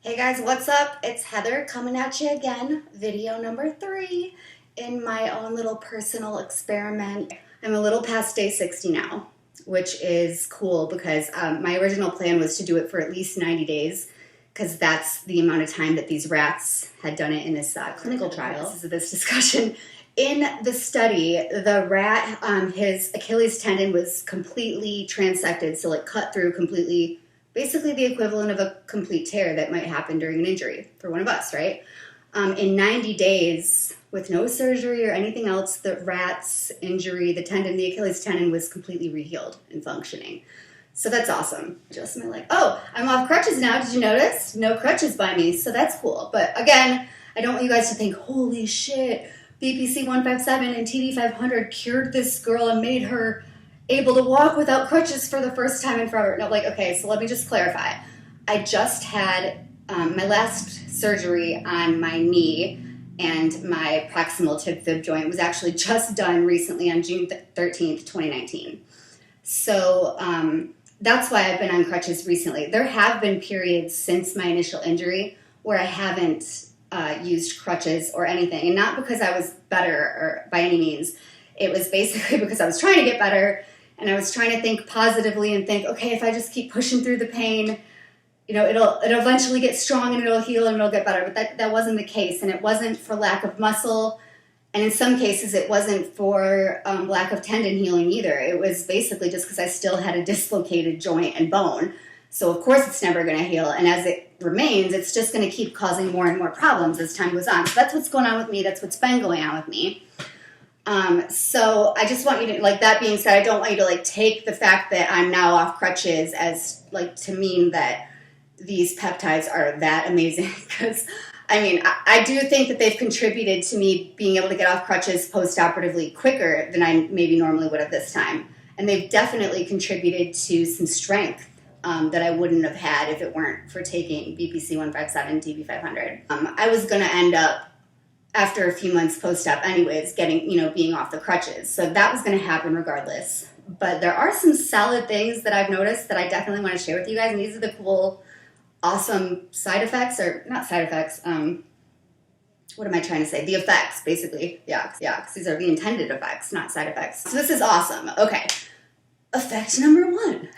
Hey guys, what's up? It's Heather coming at you again, video number 3 in my own little personal experiment. I'm a little past day 60 now, which is cool because my original plan was to do it for at least 90 days because that's the amount of time that these rats had done it in this clinical trial. This is this discussion. In the study, the rat, his Achilles tendon was completely transected, so it cut through completely, basically the equivalent of a complete tear that might happen during an injury for one of us, right? In 90 days, with no surgery or anything else, the rat's injury, the tendon, the Achilles tendon was completely rehealed and functioning. So that's awesome. Just my like, oh, I'm off crutches now. Did you notice? No crutches by me, so that's cool. But again, I don't want you guys to think, holy shit, BPC 157 and TD 500 cured this girl and made her able to walk without crutches for the first time in forever. No, like, okay, so let me just clarify. I just had my last surgery on my knee, and my proximal tib fib joint was actually just done recently on June 13th, 2019. So that's why I've been on crutches recently. There have been periods since my initial injury where I haven't used crutches or anything, and not because I was better or by any means. It was basically because I was trying to get better, and I was trying to think positively and think, okay, if I just keep pushing through the pain, you know, it'll eventually get strong and it'll heal and it'll get better. But that wasn't the case, and it wasn't for lack of muscle, and in some cases it wasn't for lack of tendon healing either. It was basically just because I still had a dislocated joint and bone. So of course it's never going to heal, and as it remains, it's just going to keep causing more and more problems as time goes on. So that's what's going on with me. That's what's been going on with me. So I just want you to, like, that being said, I don't want you to like take the fact that I'm now off crutches as like to mean that these peptides are that amazing, because I mean, I do think that they've contributed to me being able to get off crutches post-operatively quicker than I maybe normally would have this time. And they've definitely contributed to some strength that I wouldn't have had if it weren't for taking BPC 157, TB 500. I was going to end up, after a few months post-op anyways, getting, being off the crutches. So that was going to happen regardless. But there are some solid things that I've noticed that I definitely want to share with you guys. And these are the cool, awesome side effects, or not side effects, what am I trying to say? The effects, basically. Yeah, because these are the intended effects, not side effects. So this is awesome. Okay. Effect number 1.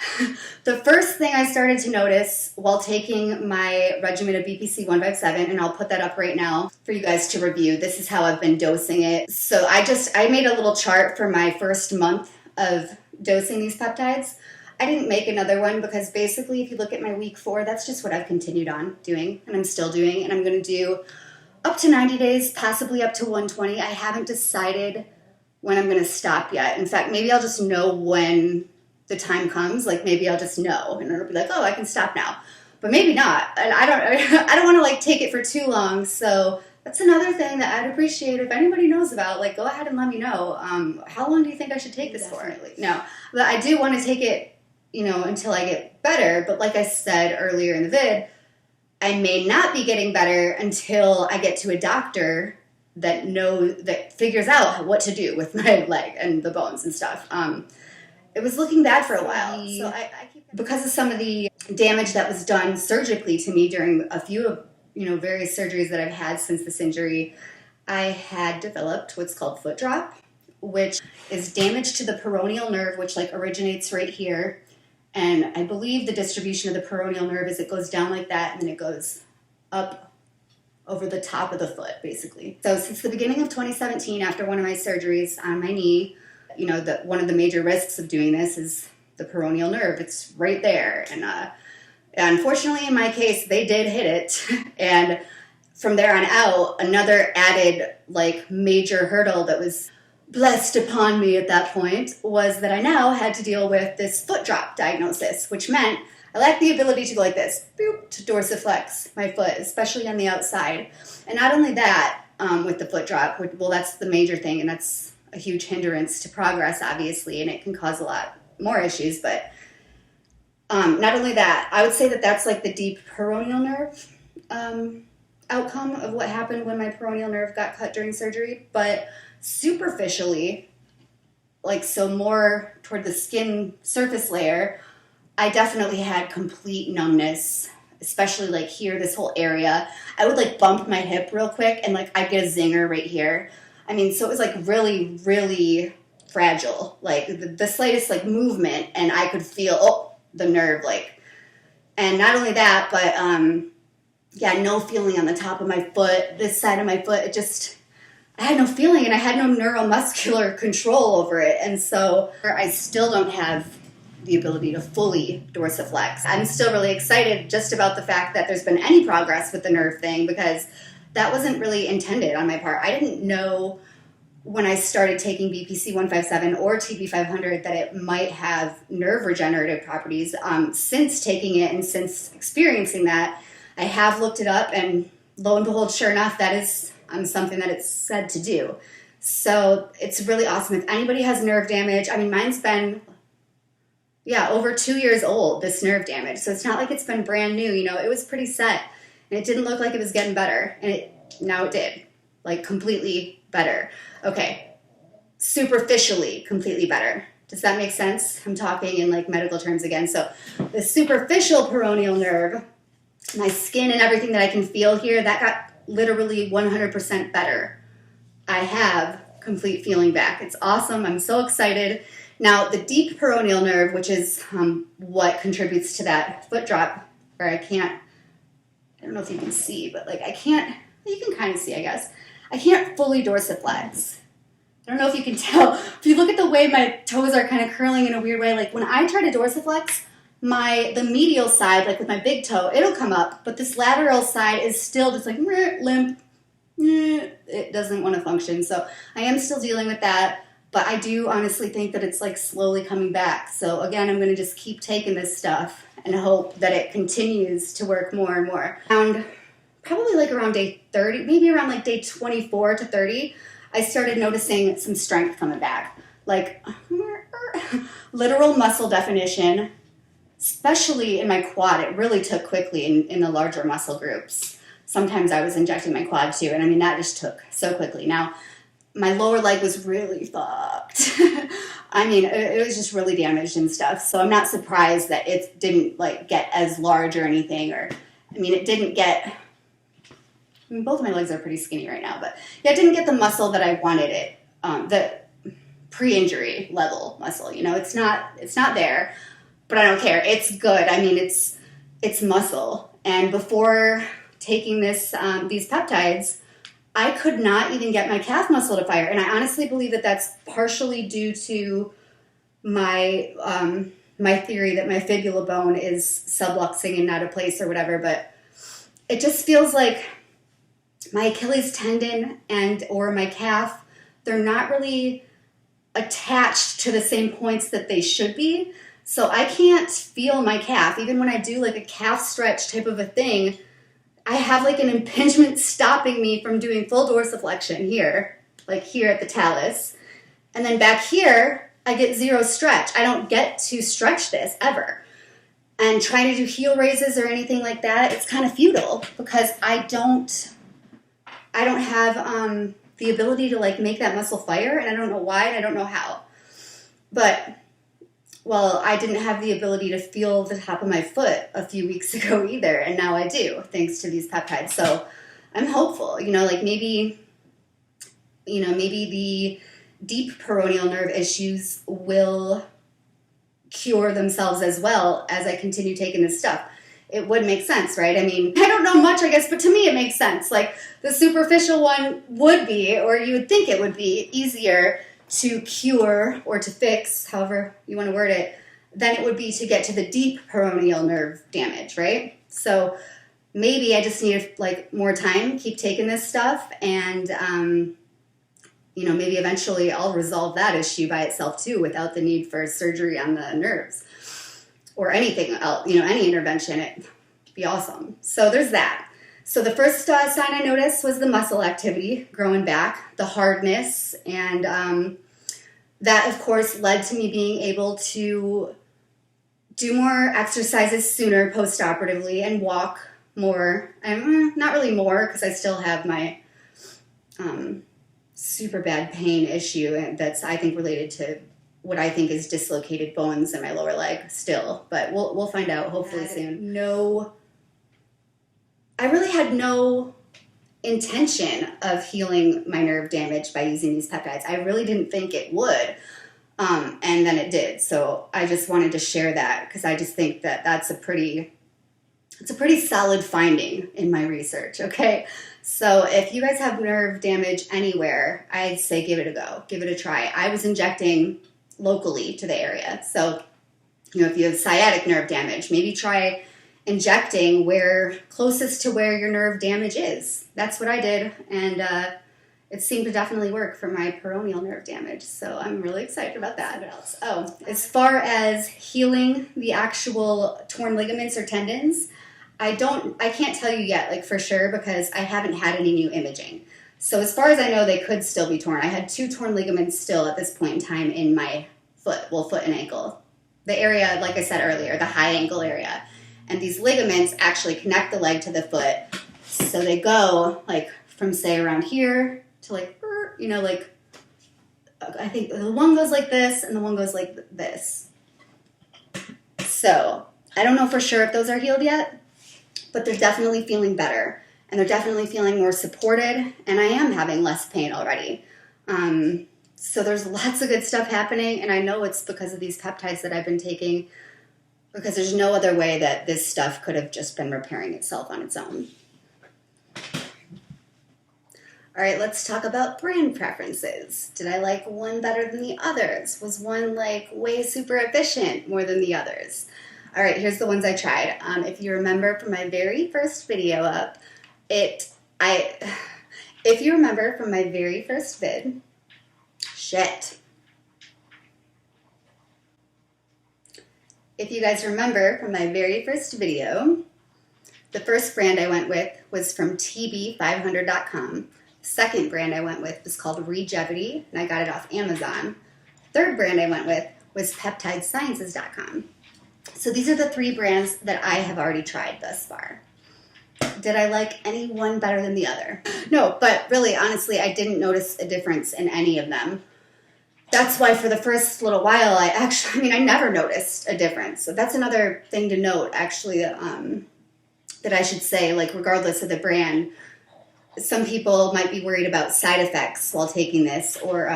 The first thing I started to notice while taking my regimen of BPC 157, and I'll put that up right now for you guys to review. This is how I've been dosing it. So I made a little chart for my first month of dosing these peptides. I didn't make another one because basically if you look at my week 4, that's just what I've continued on doing, and I'm still doing, and I'm going to do up to 90 days, possibly up to 120. I haven't decided when I'm going to stop yet. In fact, maybe I'll just know when the time comes. Like, maybe I'll just know, and it'll be like, oh, I can stop now. But maybe not. And I don't want to like take it for too long. So that's another thing that I'd appreciate if anybody knows about. Like, go ahead and let me know. How long do you think I should take this for? No, but I do want to take it, until I get better. But like I said earlier in the vid, I may not be getting better until I get to a doctor that figures out what to do with my leg and the bones and stuff. It was looking bad for a while. So because of some of the damage that was done surgically to me during a few of, various surgeries that I've had since this injury, I had developed what's called foot drop, which is damage to the peroneal nerve, which like originates right here. And I believe the distribution of the peroneal nerve is it goes down like that, and then it goes up over the top of the foot, basically. So since the beginning of 2017, after one of my surgeries on my knee, one of the major risks of doing this is the peroneal nerve. It's right there. And unfortunately, in my case, they did hit it. And from there on out, another added major hurdle that was blessed upon me at that point was that I now had to deal with this foot drop diagnosis, which meant I lack the ability to go like this, boop, to dorsiflex my foot, especially on the outside. And not only that, with the foot drop, well, that's the major thing, and that's a huge hindrance to progress, obviously, and it can cause a lot more issues. But not only that, I would say that that's like the deep peroneal nerve outcome of what happened when my peroneal nerve got cut during surgery. But superficially, so more toward the skin surface layer, I definitely had complete numbness especially like here, this whole area. I would like bump my hip real quick and like I'd get a zinger right here. I mean, so it was like really, really fragile. Like the slightest like movement and I could feel, the nerve like, and not only that, but yeah, no feeling on the top of my foot, this side of my foot, I had no feeling and I had no neuromuscular control over it. And so I still don't have the ability to fully dorsiflex. I'm still really excited just about the fact that there's been any progress with the nerve thing because that wasn't really intended on my part. I didn't know when I started taking BPC 157 or TB 500 that it might have nerve regenerative properties. Since taking it and since experiencing that, I have looked it up and lo and behold, sure enough, that is something that it's said to do. So it's really awesome. If anybody has nerve damage, I mean, mine's been, over 2 years old, this nerve damage. So it's not like it's been brand new, it was pretty set and it didn't look like it was getting better. And now it did, like completely better. Okay, superficially completely better. Does that make sense? I'm talking in like medical terms again. So the superficial peroneal nerve, my skin and everything that I can feel here, that got literally 100% better. I have complete feeling back. It's awesome. I'm so excited. Now, the deep peroneal nerve, which is what contributes to that foot drop, where I don't know if you can see, but like you can kind of see, I guess. I can't fully dorsiflex. I don't know if you can tell. If you look at the way my toes are kind of curling in a weird way, like when I try to dorsiflex, the medial side, like with my big toe, it'll come up, but this lateral side is still just like limp. It doesn't want to function. So I am still dealing with that, but I do honestly think that it's like slowly coming back. So again, I'm going to just keep taking this stuff and hope that it continues to work more and more. Probably like around day 30, maybe around like day 24 to 30, I started noticing some strength coming back. Like literal muscle definition, especially in my quad. It really took quickly in the larger muscle groups. Sometimes I was injecting my quad too, and I mean, that just took so quickly. Now, my lower leg was really fucked. I mean, it was just really damaged and stuff. So I'm not surprised that it didn't like get as large or anything, it didn't get, both of my legs are pretty skinny right now, but yeah, it didn't get the muscle that I wanted it, the pre-injury level muscle, it's not there, but I don't care. It's good. I mean, it's muscle. And before taking these peptides, I could not even get my calf muscle to fire. And I honestly believe that that's partially due to my theory that my fibula bone is subluxing and out of place or whatever, but it just feels like my Achilles tendon or my calf, they're not really attached to the same points that they should be. So I can't feel my calf. Even when I do like a calf stretch type of a thing, I have like an impingement stopping me from doing full dorsiflexion here, like here at the talus. And then back here, I get zero stretch. I don't get to stretch this ever. And trying to do heel raises or anything like that, it's kind of futile because I don't have the ability to like make that muscle fire, and I don't know why, and I don't know how. But, well, I didn't have the ability to feel the top of my foot a few weeks ago either, and now I do, thanks to these peptides. So I'm hopeful, like maybe the deep peroneal nerve issues will cure themselves as well as I continue taking this stuff. It would make sense, right? I mean, I don't know much, I guess, but to me it makes sense. Like the superficial one would be, or you would think it would be easier to cure or to fix, however you want to word it, than it would be to get to the deep peroneal nerve damage, right? So maybe I just need like more time, keep taking this stuff, and maybe eventually I'll resolve that issue by itself too without the need for surgery on the nerves. Or anything else, any intervention, it'd be awesome. So there's that. So the first sign I noticed was the muscle activity growing back, the hardness, and that, of course, led to me being able to do more exercises sooner post-operatively and walk more. Not really more, because I still have my super bad pain issue that's, I think, related to what I think is dislocated bones in my lower leg still, but we'll find out hopefully soon. No I really had no intention of healing my nerve damage by using these peptides. I really didn't think it would. And then it did. So I just wanted to share that because I just think that it's a pretty solid finding in my research, okay? So if you guys have nerve damage anywhere, I'd say give it a go. Give it a try. I was injecting locally to the area. So, if you have sciatic nerve damage, maybe try injecting closest to where your nerve damage is. That's what I did, and it seemed to definitely work for my peroneal nerve damage, so I'm really excited about that. What else? Oh, as far as healing the actual torn ligaments or tendons, I can't tell you yet, like for sure, because I haven't had any new imaging. So as far as I know, they could still be torn. I had 2 torn ligaments still at this point in time in my foot and ankle. The area, like I said earlier, the high ankle area. And these ligaments actually connect the leg to the foot. So they go like from say around here to like, I think the one goes like this and the one goes like this. So I don't know for sure if those are healed yet, but they're definitely feeling better. And they're definitely feeling more supported. And I am having less pain already. So there's lots of good stuff happening. And I know it's because of these peptides that I've been taking, because there's no other way that this stuff could have just been repairing itself on its own. All right, let's talk about brand preferences. Did I like one better than the others? Was one like way super efficient more than the others? All right, here's the ones I tried. If you remember from my very first video up, if you remember from my very first vid, If you guys remember from my very first video, the first brand I went with was from tb500.com. The second brand I went with was called Regevity, and I got it off Amazon. Third brand I went with was peptidesciences.com. So these are the 3 brands that I have already tried thus far. Did I like any one better than the other? No, but really, honestly, I didn't notice a difference in any of them. That's why for the first little while, I never noticed a difference. So that's another thing to note, actually, that I should say, like, regardless of the brand, some people might be worried about side effects while taking this, or,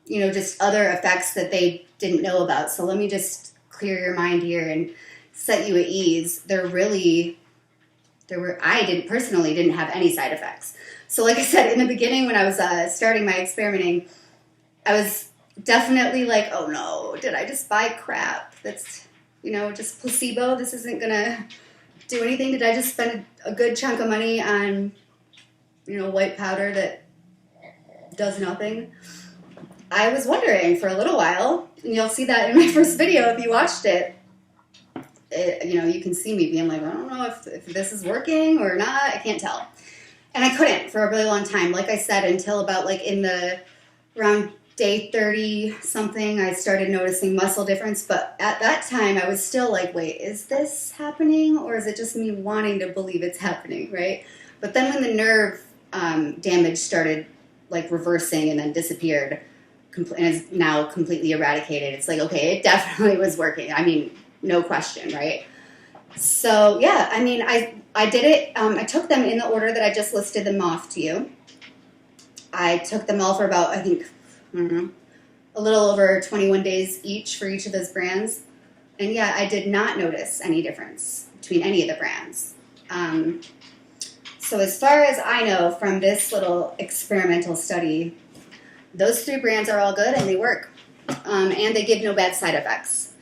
just other effects that they didn't know about. So let me just clear your mind here and set you at ease. I personally didn't have any side effects. So like I said, in the beginning when I was starting my experimenting, I was definitely like, oh no, did I just buy crap that's, just placebo? This isn't going to do anything. Did I just spend a good chunk of money on, white powder that does nothing? I was wondering for a little while, and you'll see that in my first video if you watched it. You can see me being like, I don't know if this is working or not. I can't tell. And I couldn't for a really long time. Like I said, until about around day 30 something, I started noticing muscle difference. But at that time, I was still like, wait, is this happening? Or is it just me wanting to believe it's happening, right? But then when the nerve damage started reversing and then disappeared and is now completely eradicated, it's like, okay, it definitely was working. No question, right? So, yeah, I did it. I took them in the order that I just listed them off to you. I took them all for about, a little over 21 days each for each of those brands. And, yeah, I did not notice any difference between any of the brands. So as far as I know from this little experimental study, those 3 brands are all good and they work. And they give no bad side effects.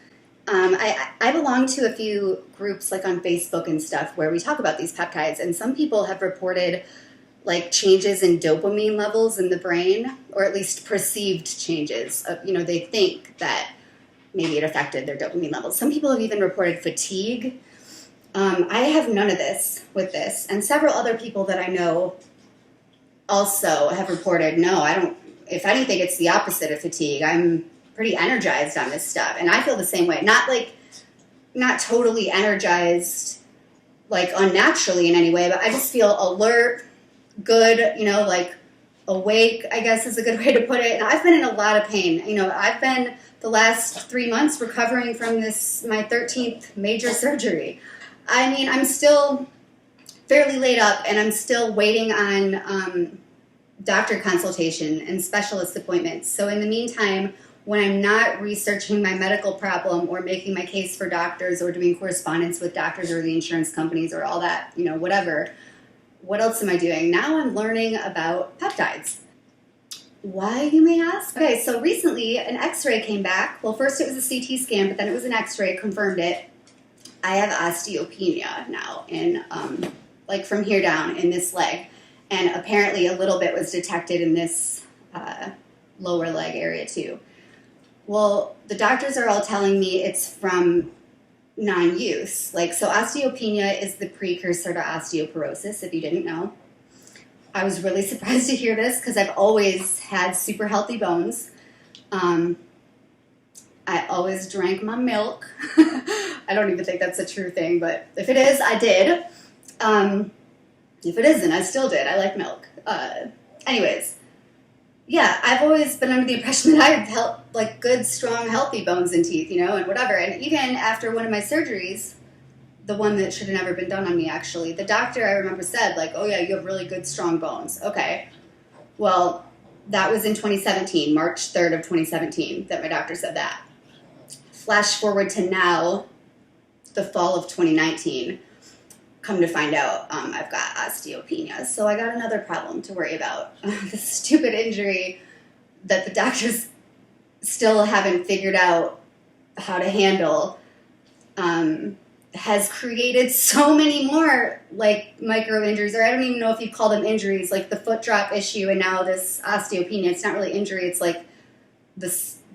I belong to a few groups on Facebook and stuff where we talk about these peptides, and some people have reported changes in dopamine levels in the brain, or at least perceived changes. They think that maybe it affected their dopamine levels. Some people have even reported fatigue. I have none of this with this, and several other people that I know also have reported, no, I don't. If anything, it's the opposite of fatigue. I'm pretty energized on this stuff, and I feel the same way. Not totally energized, unnaturally in any way, but I just feel alert, good, awake, I guess is a good way to put it. And I've been in a lot of pain. I've been the last 3 months recovering from my 13th major surgery. I'm still fairly laid up, and I'm still waiting on doctor consultation and specialist appointments. So in the meantime, when I'm not researching my medical problem or making my case for doctors or doing correspondence with doctors or the insurance companies or all that, whatever, what else am I doing? Now I'm learning about peptides. Why, you may ask? Okay, so recently an x-ray came back. Well, first it was a CT scan, but then it was an x-ray, confirmed it. I have osteopenia now, in like from here down in this leg. And apparently a little bit was detected in this lower leg area too. Well, the doctors are all telling me it's from non-use. So osteopenia is the precursor to osteoporosis, if you didn't know. I was really surprised to hear this because I've always had super healthy bones. I always drank my milk. I don't even think that's a true thing, but if it is, I did. If it isn't, I still did. I like milk. Anyways, yeah, I've always been under the impression that I have good, strong, healthy bones and teeth, and whatever. And even after one of my surgeries, the one that should have never been done on me, actually, the doctor, I remember, said, oh yeah, you have really good, strong bones. Okay. Well, that was in 2017, March 3rd of 2017, that my doctor said that. Flash forward to now, the fall of 2019. Come to find out, I've got osteopenia. So I got another problem to worry about. This stupid injury that the doctors still haven't figured out how to handle has created so many more micro injuries, or I don't even know if you call them injuries, like the foot drop issue and now this osteopenia. It's not really injury, it's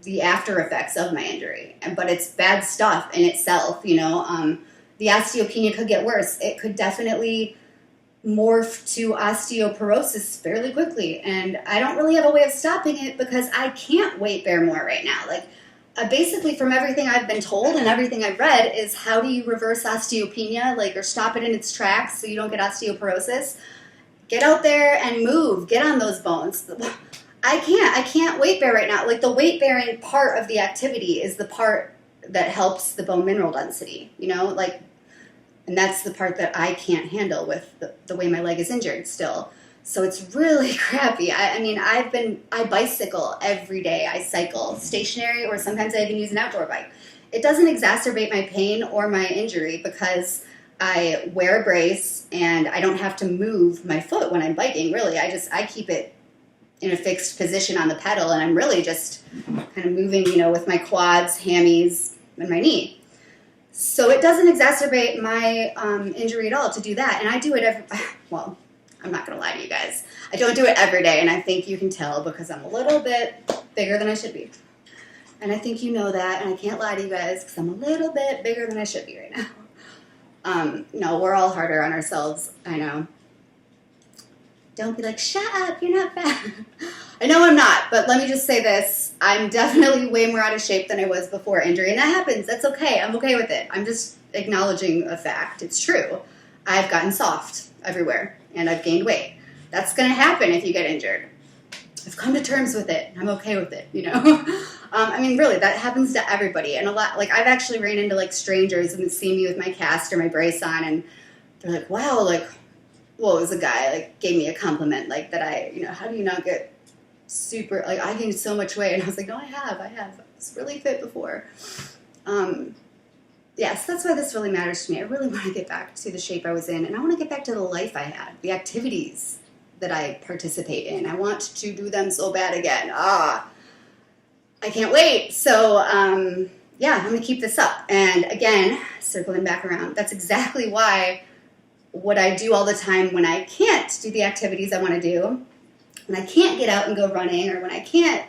the after effects of my injury. But it's bad stuff in itself, The osteopenia could get worse. It could definitely morph to osteoporosis fairly quickly. And I don't really have a way of stopping it because I can't weight bear more right now. Basically, from everything I've been told and everything I've read, is how do you reverse osteopenia, or stop it in its tracks so you don't get osteoporosis? Get out there and move. Get on those bones. I can't weight bear right now. The weight bearing part of the activity is the part that helps the bone mineral density, and that's the part that I can't handle with the way my leg is injured still. So it's really crappy. I bicycle every day. I cycle stationary, or sometimes I even use an outdoor bike. It doesn't exacerbate my pain or my injury because I wear a brace and I don't have to move my foot when I'm biking, really. I keep it in a fixed position on the pedal, and I'm really just kind of moving, with my quads, hammies, and my knee. So it doesn't exacerbate my injury at all to do that. And I do it well, I'm not going to lie to you guys. I don't do it every day, and I think you can tell because I'm a little bit bigger than I should be. And I think you know that, and I can't lie to you guys because I'm a little bit bigger than I should be right now. No, we're all harder on ourselves, I know. Don't be shut up, you're not fat. I know I'm not, but let me just say this. I'm definitely way more out of shape than I was before injury, and that happens. That's okay. I'm okay with it. I'm just acknowledging a fact. It's true. I've gotten soft everywhere, and I've gained weight. That's going to happen if you get injured. I've come to terms with it. I'm okay with it, really, that happens to everybody. And a lot, I've actually ran into, strangers and see me with my cast or my brace on, and they're like, wow, well, it was a guy, gave me a compliment, that I, how do you not get super, I gained so much weight. And I was like, no, I have. I was really fit before. Yes, that's why this really matters to me. I really want to get back to the shape I was in, and I want to get back to the life I had, the activities that I participate in. I want to do them so bad again. I can't wait. So, I'm going to keep this up. And again, circling back around, that's exactly why what I do all the time when I can't do the activities I want to do, when I can't get out and go running, or when I can't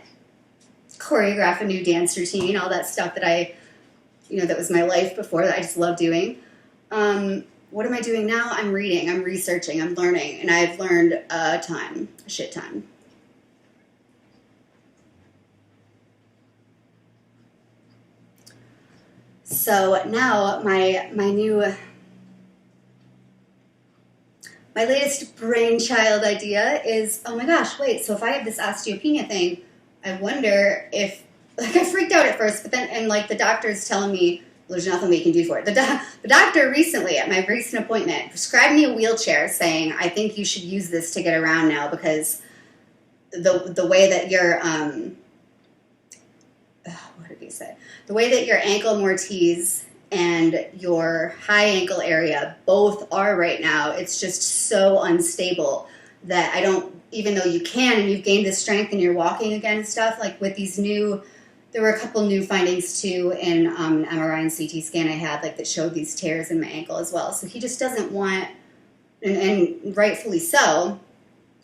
choreograph a new dance routine, all that stuff that that was my life before that I just love doing. What am I doing now? I'm reading, I'm researching, I'm learning, and I've learned a shit ton. So now my latest brainchild idea is, oh my gosh, wait, so if I have this osteopenia thing, I wonder if, I freaked out at first, but then, and the doctor's telling me There's nothing we can do for it. The doctor recently, at my recent appointment, prescribed me a wheelchair saying, I think you should use this to get around now because the way that your, what did he say? The way that your ankle mortise and your high ankle area both are right now, it's just so unstable that I don't, even though you can and you've gained the strength and you're walking again and stuff, like with these new, there were a couple new findings too in an MRI and CT scan I had, like that showed these tears in my ankle as well. So he just doesn't want, and rightfully so,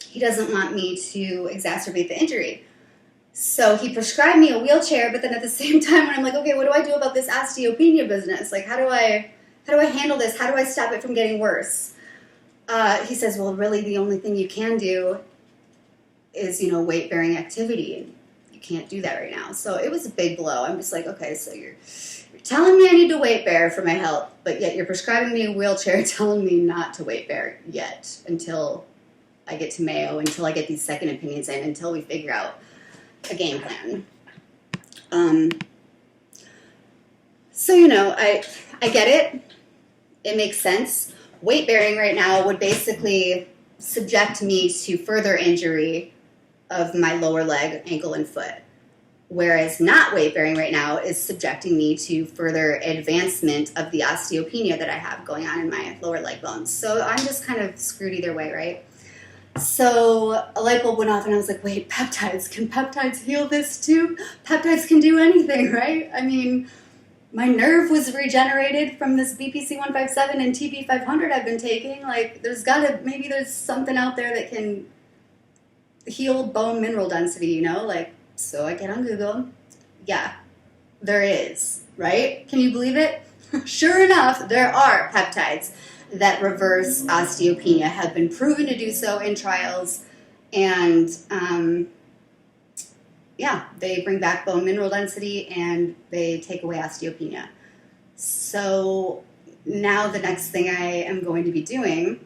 he doesn't want me to exacerbate the injury. So he prescribed me a wheelchair, but then at the same time, when I'm like, okay, what do I do about this osteopenia business? Like, how do I handle this? How do I stop it from getting worse? He says, well, really the only thing you can do is, weight-bearing activity. And you can't do that right now. So it was a big blow. I'm just like, okay, so you're telling me I need to weight bear for my health, but yet you're prescribing me a wheelchair telling me not to weight bear yet until I get to Mayo, until I get these second opinions in, until we figure out a game plan. So, I get it. It makes sense. Weight bearing right now would basically subject me to further injury of my lower leg, ankle, and foot. Whereas not weight bearing right now is subjecting me to further advancement of the osteopenia that I have going on in my lower leg bones. So I'm just kind of screwed either way, right? So a light bulb went off and I was like, wait, peptides, can peptides heal this too? Peptides can do anything, right? I mean, my nerve was regenerated from this BPC 157 and TB 500 I've been taking. Like, maybe there's something out there that can heal bone mineral density, So I get on Google. Yeah, there is, right? Can you believe it? Sure enough, there are peptides that reverse osteopenia, have been proven to do so in trials, and they bring back bone mineral density and they take away osteopenia. So now the next thing I am going to be doing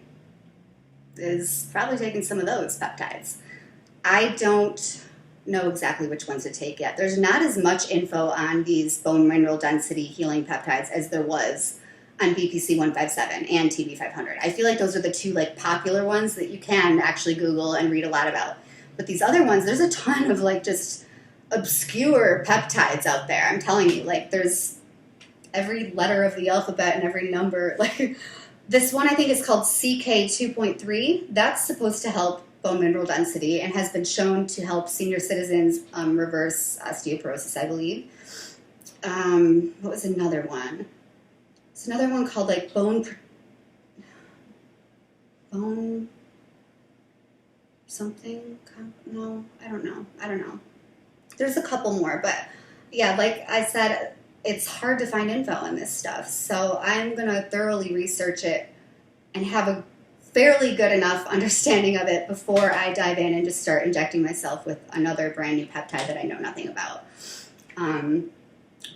is probably taking some of those peptides. I don't know exactly which ones to take yet. There's not as much info on these bone mineral density healing peptides as there was on BPC 157 and TB 500. I feel like those are the two popular ones that you can actually Google and read a lot about. But these other ones, there's a ton of just obscure peptides out there. I'm telling you, there's every letter of the alphabet and every number. This one I think is called CK 2.3. That's supposed to help bone mineral density and has been shown to help senior citizens reverse osteoporosis, I believe. What was another one? It's another one called bone something. No, I don't know. There's a couple more, but yeah, like I said, it's hard to find info on this stuff. So I'm going to thoroughly research it and have a fairly good enough understanding of it before I dive in and just start injecting myself with another brand new peptide that I know nothing about.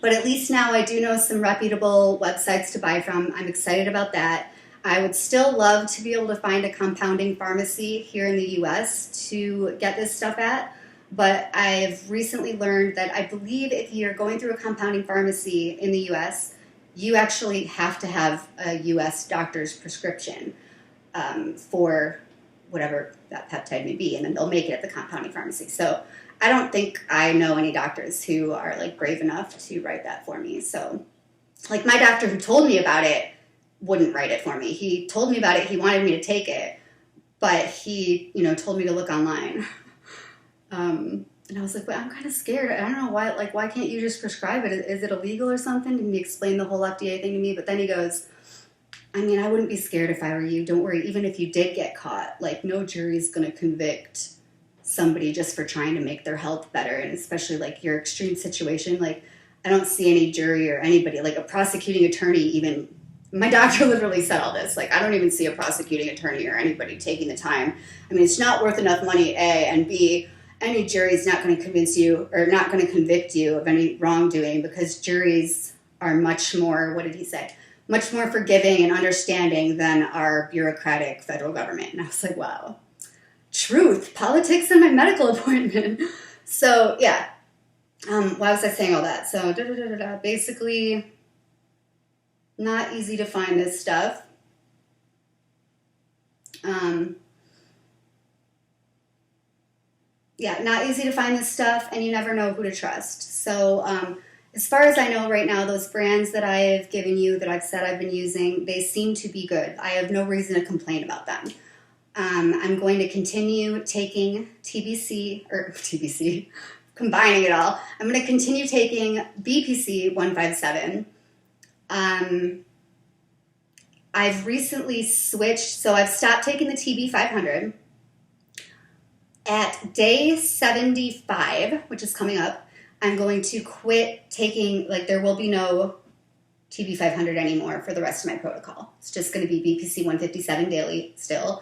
But at least now I do know some reputable websites to buy from. I'm excited about that. I would still love to be able to find a compounding pharmacy here in the U.S. to get this stuff at. But I've recently learned that I believe if you're going through a compounding pharmacy in the U.S., you actually have to have a U.S. doctor's prescription for whatever that peptide may be, and then they'll make it at the compounding pharmacy. So I don't think I know any doctors who are brave enough to write that for me. So my doctor who told me about it wouldn't write it for me. He told me about it. He wanted me to take it, but he, told me to look online. And I was like, but I'm kind of scared. I don't know why, why can't you just prescribe it? Is it illegal or something? And he explained the whole FDA thing to me, but then he goes, I wouldn't be scared if I were you. Don't worry. Even if you did get caught, no jury's going to convict somebody just for trying to make their health better. And especially your extreme situation. I don't see any jury or anybody, a prosecuting attorney even. My doctor literally said all this. I don't even see a prosecuting attorney or anybody taking the time. It's not worth enough money, A, and B, any jury's not going to convince you or not going to convict you of any wrongdoing because juries are much more, what did he say? Much more forgiving and understanding than our bureaucratic federal government. And I was like, wow, truth, politics, and my medical appointment. So, yeah. Why was I saying all that? So, basically, Not easy to find this stuff. Yeah, not easy to find this stuff, and you never know who to trust. So as far as I know right now, those brands that I've given you, that I've said I've been using, they seem to be good. I have no reason to complain about them. I'm going to continue taking TBC, combining it all. I'm going to continue taking BPC 157. I've recently switched, so I've stopped taking the TB 500. At day 75, which is coming up, I'm going to quit taking, like, there will be no TB 500 anymore for the rest of my protocol. It's just going to be BPC 157 daily still.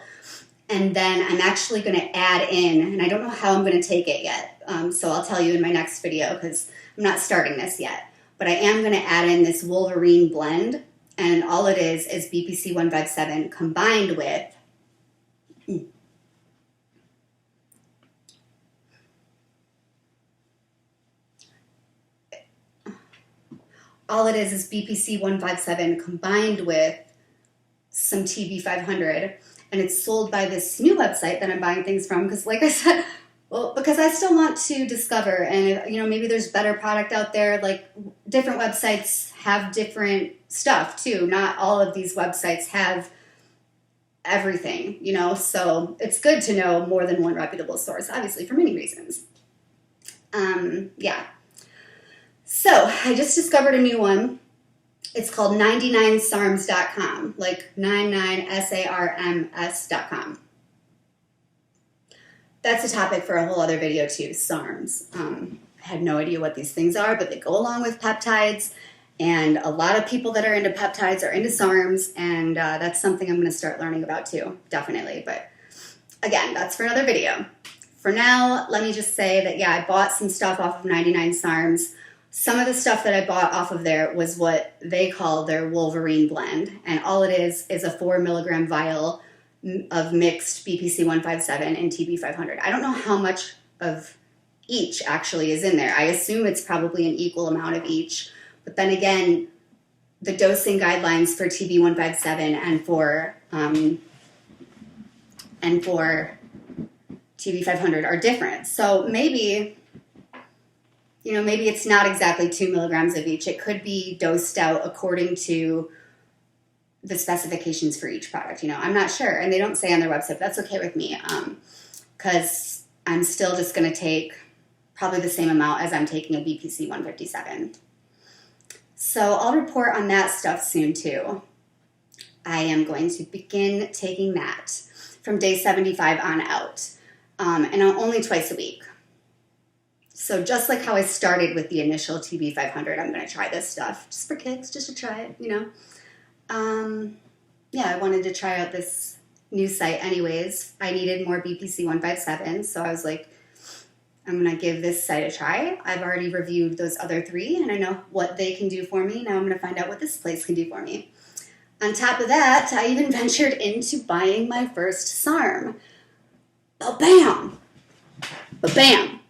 And then I'm actually going to add in, and I don't know how I'm going to take it yet, so I'll tell you in my next video because I'm not starting this yet. But I am going to add in this Wolverine blend, and all it is BPC 157 combined with BPC 157 combined with some TB 500, and it's sold by this new website that I'm buying things from because, like I said, well, because I still want to discover, and you know, maybe there's better product out there. Like, different websites have different stuff too. Not all of these websites have everything, you know, so it's good to know more than one reputable source, obviously, for many reasons. Yeah. So I just discovered a new one. It's called 99sarms.com, like 99sarms.com. That's a topic for a whole other video too, SARMs. I had no idea what these things are, but they go along with peptides, and a lot of people that are into peptides are into SARMs, and that's something I'm going to start learning about too, definitely. But again, that's for another video. For now, let me just say that, yeah, I bought some stuff off of 99sarms. Some of the stuff that I bought off of there was what they call their Wolverine blend, and all it is a 4 milligram vial of mixed BPC 157 and TB 500. I don't know how much of each actually is in there. I assume it's probably an equal amount of each, but then again, the dosing guidelines for TB 157 and for TB 500 are different. So maybe, you know, maybe it's not exactly 2 milligrams of each. It could be dosed out according to the specifications for each product. You know, I'm not sure. And they don't say on their website, but that's okay with me, because I'm still just going to take probably the same amount as I'm taking a BPC 157. So I'll report on that stuff soon too. I am going to begin taking that from day 75 on out, and only twice a week. So just like how I started with the initial TB 500, I'm going to try this stuff just for kicks, just to try it, you know. Yeah, I wanted to try out this new site anyways. I needed more BPC 157, so I was like, I'm going to give this site a try. I've already reviewed those other 3, and I know what they can do for me. Now I'm going to find out what this place can do for me. On top of that, I even ventured into buying my first SARM. Ba-bam! Ba-bam!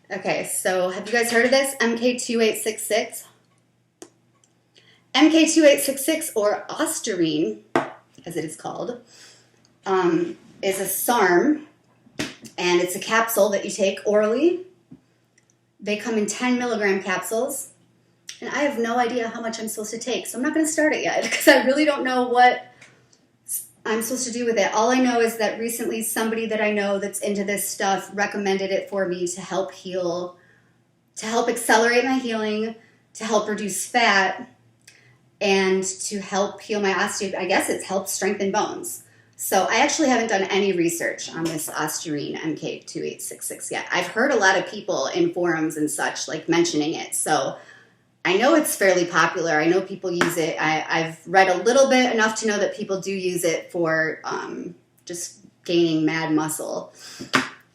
Okay, so have you guys heard of this? MK2866? MK2866, or Ostarine, as it is called, is a SARM, and it's a capsule that you take orally. They come in 10 milligram capsules, and I have no idea how much I'm supposed to take, so I'm not going to start it yet, because I really don't know what I'm supposed to do with it. All I know is that recently somebody that I know that's into this stuff recommended it for me to help heal, to help accelerate my healing, to help reduce fat, and to help heal my I guess it's helped strengthen bones. So I actually haven't done any research on this Ostarine MK2866 yet. I've heard a lot of people in forums and such like mentioning it, so I know it's fairly popular. I know people use it. I've read a little bit, enough to know that people do use it for just gaining mad muscle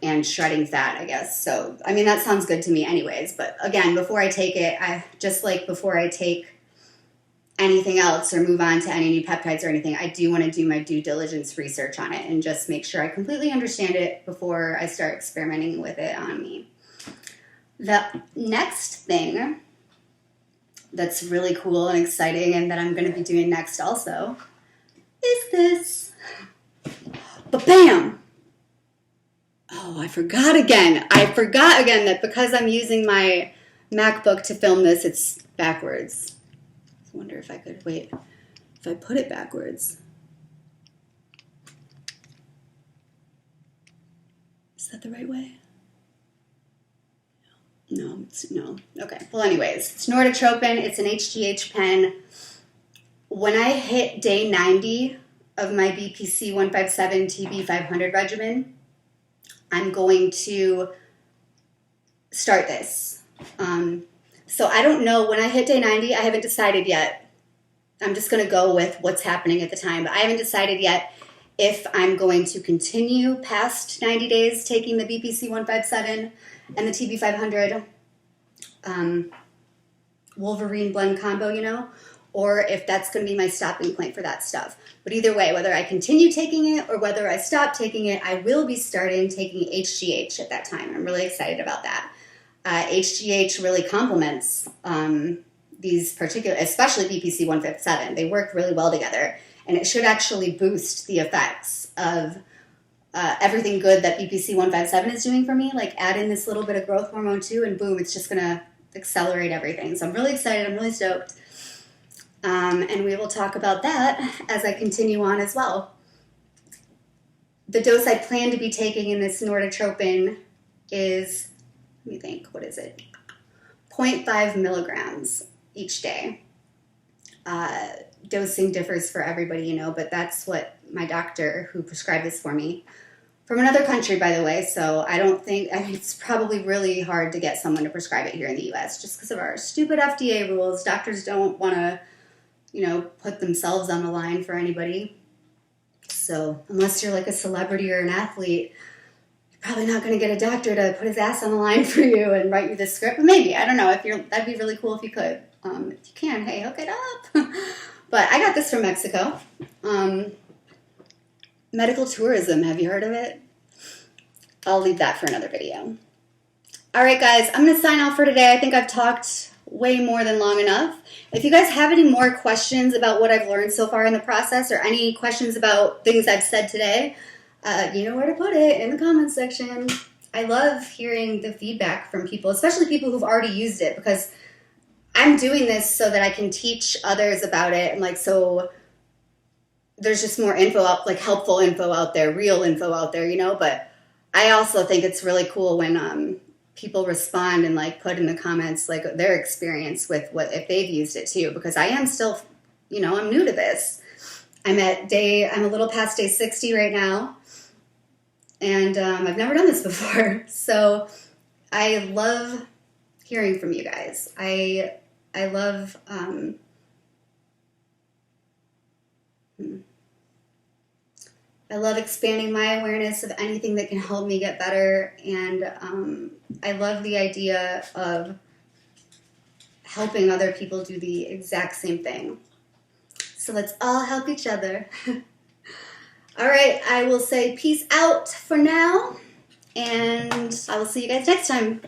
and shredding fat, I guess. So, I mean, that sounds good to me anyways. But again, before I take it, just like before I take anything else or move on to any new peptides or anything, I do want to do my due diligence research on it and just make sure I completely understand it before I start experimenting with it on me. The next thing that's really cool and exciting and that I'm going to be doing next also is this. But bam! Oh, I forgot again. That because I'm using my MacBook to film this, it's backwards. I wonder if I could, wait, if I put it backwards. Is that the right way? No. Okay. Well, anyways, it's Norditropin. It's an HGH pen. When I hit day 90 of my BPC 157 TB 500 regimen, I'm going to start this. So I don't know. When I hit day 90, I haven't decided yet. I'm just going to go with what's happening at the time. But I haven't decided yet if I'm going to continue past 90 days taking the BPC 157 and the TB 500 Wolverine blend combo, you know, or if that's going to be my stopping point for that stuff. But either way, whether I continue taking it or whether I stop taking it, I will be starting taking HGH at that time. I'm really excited about that. HGH really complements these particular, especially BPC 157. They work really well together, and it should actually boost the effects of everything good that BPC 157 is doing for me. Like add in this little bit of growth hormone too, and boom, it's just gonna accelerate everything. So I'm really excited. I'm really stoked. And we will talk about that as I continue on as well. The dose I plan to be taking in this Norditropin is, let me think, what is it? 0.5 milligrams each day. Dosing differs for everybody, you know, but that's what my doctor who prescribed this for me, from another country, by the way, so I mean, it's probably really hard to get someone to prescribe it here in the U.S. just because of our stupid FDA rules. Doctors don't want to, you know, put themselves on the line for anybody. So unless you're like a celebrity or an athlete, you're probably not going to get a doctor to put his ass on the line for you and write you the script. But maybe, I don't know, that'd be really cool if you could. If you can, hey, hook it up. But I got this from Mexico. Medical tourism, have you heard of it? I'll leave that for another video. All right, guys, I'm going to sign off for today. I think I've talked way more than long enough. If you guys have any more questions about what I've learned so far in the process, or any questions about things I've said today, you know where to put it, in the comments section. I love hearing the feedback from people, especially people who've already used it, because I'm doing this so that I can teach others about it, and like, so there's just more info out, like helpful info out there, real info out there, you know. But I also think it's really cool when people respond and like put in the comments like their experience with what, if they've used it too, because I am still, you know, I'm new to this. I'm a little past day 60 right now, and I've never done this before. So I love hearing from you guys. I love I love expanding my awareness of anything that can help me get better, and I love the idea of helping other people do the exact same thing. So let's all help each other. All right, I will say peace out for now, and I will see you guys next time.